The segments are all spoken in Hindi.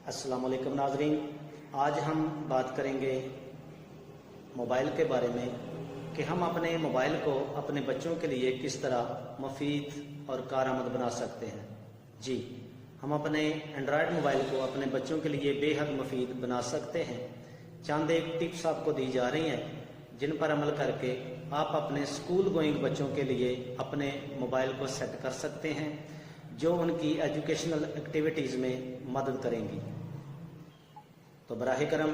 अस्सलाम वालेकुम नाज़रीन, आज हम बात करेंगे मोबाइल के बारे में कि हम अपने मोबाइल को अपने बच्चों के लिए किस तरह मुफीद और कारआमद बना सकते हैं। जी, हम अपने एंड्रॉयड मोबाइल को अपने बच्चों के लिए बेहद मुफीद बना सकते हैं। चंद एक टिप्स आपको दी जा रही हैं जिन पर अमल करके आप अपने स्कूल गोइंग बच्चों के लिए अपने मोबाइल को सेट कर सकते हैं, जो उनकी एजुकेशनल एक्टिविटीज़ में मदद करेंगी। तो बराह करम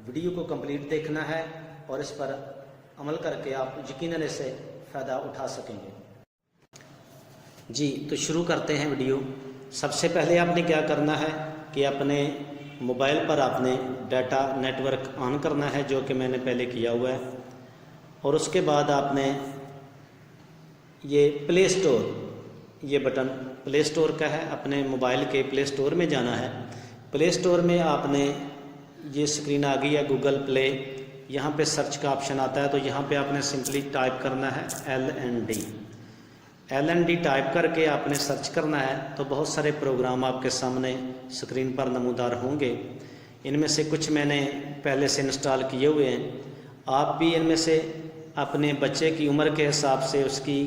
वीडियो को कंप्लीट देखना है और इस पर अमल करके आप यकीनन इससे फ़ायदा उठा सकेंगे। जी, तो शुरू करते हैं वीडियो। सबसे पहले आपने क्या करना है कि अपने मोबाइल पर आपने डाटा नेटवर्क ऑन करना है, जो कि मैंने पहले किया हुआ है। और उसके बाद आपने ये प्ले स्टोर, ये बटन प्ले स्टोर का है, अपने मोबाइल के प्ले स्टोर में जाना है। प्ले स्टोर में आपने ये स्क्रीन आ गई है गूगल प्ले, यहाँ पे सर्च का ऑप्शन आता है, तो यहाँ पे आपने सिंपली टाइप करना है LND टाइप करके आपने सर्च करना है। तो बहुत सारे प्रोग्राम आपके सामने स्क्रीन पर नमूदार होंगे। इनमें से कुछ मैंने पहले से इंस्टॉल किए हुए हैं। आप भी इनमें से अपने बच्चे की उम्र के हिसाब से, उसकी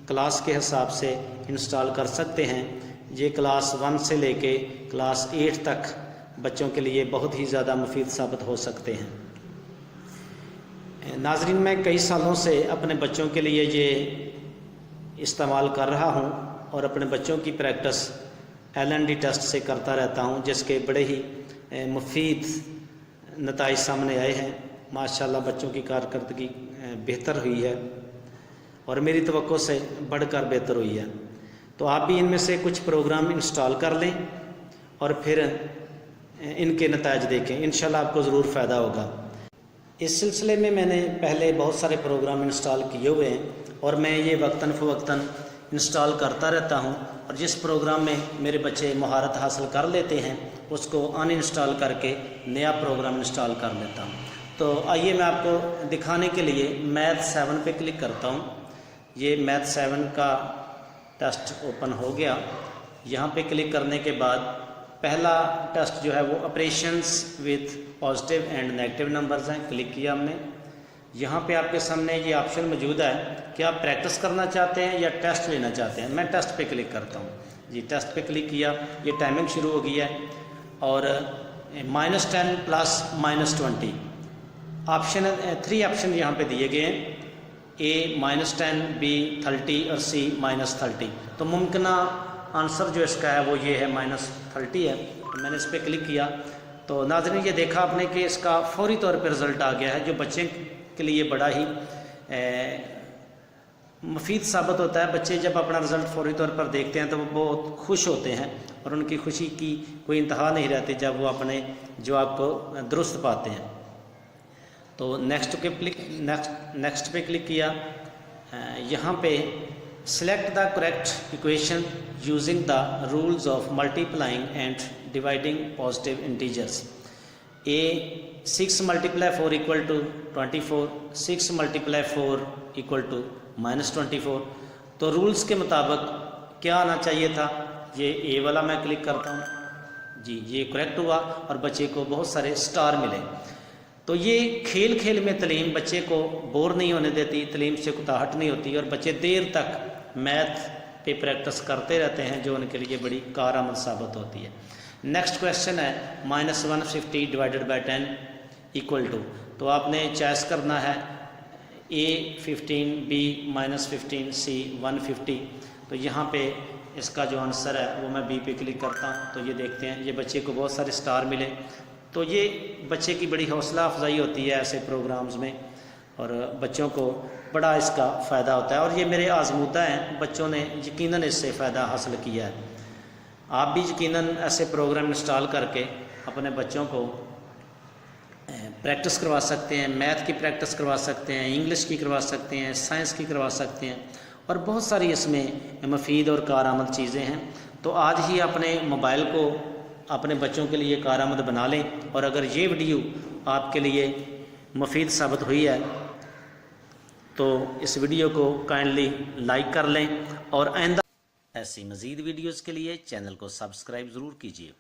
क्लास के हिसाब से इंस्टॉल कर सकते हैं। ये क्लास 1 से लेके क्लास 8 तक बच्चों के लिए बहुत ही ज़्यादा मुफीद साबित हो सकते हैं। नाज़रीन, मैं कई सालों से अपने बच्चों के लिए ये इस्तेमाल कर रहा हूँ और अपने बच्चों की प्रैक्टिस LND टेस्ट से करता रहता हूँ, जिसके बड़े ही मुफीद नताइज सामने आए हैं। माशाल्लाह बच्चों की कारकर्दगी बेहतर हुई है और मेरी तवक्को से बढ़कर बेहतर हुई है। तो आप भी इनमें से कुछ प्रोग्राम इंस्टॉल कर लें और फिर इनके नताइज देखें, इंशाल्लाह आपको ज़रूर फ़ायदा होगा। इस सिलसिले में मैंने पहले बहुत सारे प्रोग्राम इंस्टॉल किए हुए हैं और मैं ये वक्तन फ़वक्तन इंस्टॉल करता रहता हूँ, और जिस प्रोग्राम में मेरे बच्चे महारत हासिल कर लेते हैं उसको अनइंस्टॉल करके नया प्रोग्राम इंस्टॉल कर लेता हूँ। तो आइए मैं आपको दिखाने के लिए मैथ 7 पे क्लिक करता हूँ। ये मैथ 7 का टेस्ट ओपन हो गया। यहाँ पे क्लिक करने के बाद पहला टेस्ट जो है वो operations with positive and negative numbers हैं। क्लिक किया हमने। यहाँ पे आपके सामने ये ऑप्शन मौजूद है कि आप प्रैक्टिस करना चाहते हैं या टेस्ट लेना चाहते हैं। मैं टेस्ट पे क्लिक करता हूँ। जी, टेस्ट पे क्लिक किया, ये टाइमिंग शुरू हो गई है और -10 प्लस -20 ऑप्शन 3 ऑप्शन यहाँ पे दिए गए हैं, A -10, B 30 और C -30। तो मुमकिन आंसर जो इसका है वो ये है -30 है। तो मैंने इस पर क्लिक किया तो नाज़रीन ये देखा आपने कि इसका फौरी तौर पर रिज़ल्ट आ गया है, जो बच्चे के लिए बड़ा ही मुफीद साबित होता है। बच्चे जब अपना रिज़ल्ट फौरी तौर पर देखते हैं तो वो बहुत खुश होते हैं और उनकी खुशी की कोई इंतहा नहीं रहती जब वो अपने जवाब को दुरुस्त पाते हैं। तो नेक्स्ट पे क्लिक किया। यहाँ पे select the correct equation using the rules of multiplying and dividing positive integers. A 6 × 4 = 24, 6 × 4 = -24। तो रूल्स के मुताबिक क्या आना चाहिए था, ये A वाला मैं क्लिक करता हूँ। जी, ये करेक्ट हुआ और बच्चे को बहुत सारे स्टार मिले। तो ये खेल खेल में तलीम बच्चे को बोर नहीं होने देती, तलीम से कुताहट नहीं होती और बच्चे देर तक मैथ पे प्रैक्टिस करते रहते हैं, जो उनके लिए बड़ी कारआमद साबित होती है। नेक्स्ट क्वेश्चन है -150 / 10 = तो आपने चॉइस करना है A 15, B -15, C 150। तो यहाँ पे इसका जो आंसर है वो मैं B पे क्लिक करता हूँ। तो ये देखते हैं, ये बच्चे को बहुत सारे स्टार मिले। तो ये बच्चे की बड़ी हौसला अफजाई होती है ऐसे प्रोग्राम्स में और बच्चों को बड़ा इसका फ़ायदा होता है। और ये मेरे आजमूदा हैं, बच्चों ने यकीनन इससे फ़ायदा हासिल किया है। आप भी यकीनन ऐसे प्रोग्राम इंस्टॉल करके अपने बच्चों को प्रैक्टिस करवा सकते हैं, मैथ की प्रैक्टिस करवा सकते हैं, इंग्लिश की करवा सकते हैं, साइंस की करवा सकते हैं और बहुत सारी इसमें मुफीद और कारआमद चीज़ें हैं। तो आज ही अपने मोबाइल को अपने बच्चों के लिए कारआमद बना लें। और अगर ये वीडियो आपके लिए मुफीद साबित हुई है तो इस वीडियो को काइंडली लाइक कर लें और आइंदा ऐसी मज़ीद वीडियोज़ के लिए चैनल को सब्सक्राइब ज़रूर कीजिए।